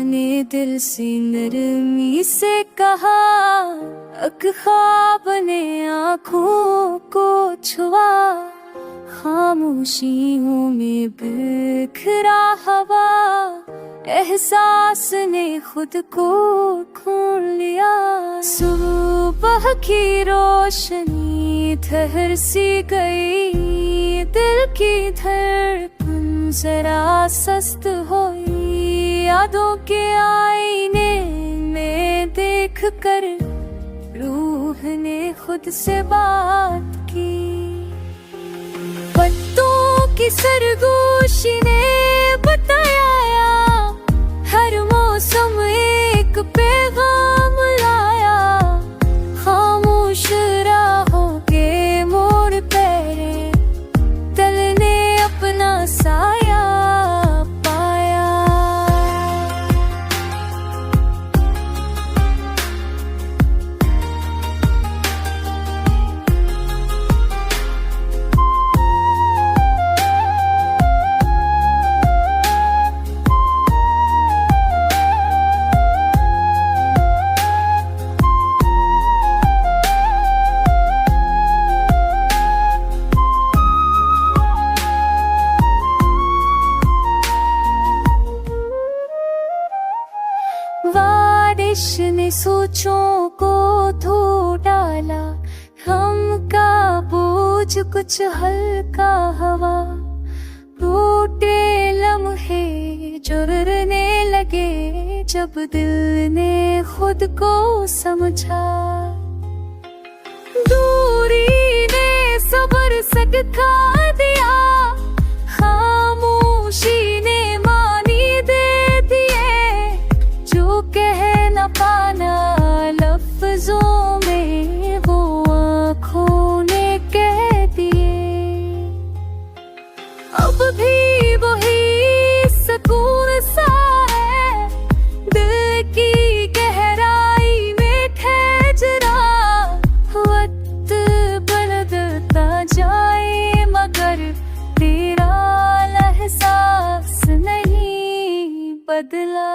ने दिल से नरमी से कहा, एक ख्वाब ने आँखों को छुआ, खामोशियों में बिखरा हवा, एहसास ने खुद को खोल लिया। सुबह की रोशनी ठहर सी गई, दिल की धड़कन जरा सस्त हुई, यादों के आईने में देख कर रूह ने खुद से बात की। पत्तों की सरगोशी ने बताया, हर मौसम एक पैगाम लाया, खामोश राहों के मोड़ पे दिल ने अपना साया पाया। बारिश ने सोचों को धो डाला, हम का बोझ कुछ हल्का हवा, टूटे लम्हे जुड़ने लगे जब दिल ने खुद को समझा। दूरी ने सब्र सिखा दिया, खामोशी ने मानी दे दिए, जो कह न पाना लफ्जों में वो आँखों ने कह दिए। अब भी वही सुकून सा है, दिल की गहराई में ठहरा, वक्त बदलता जाए मगर तेरा एहसास नहीं बदला।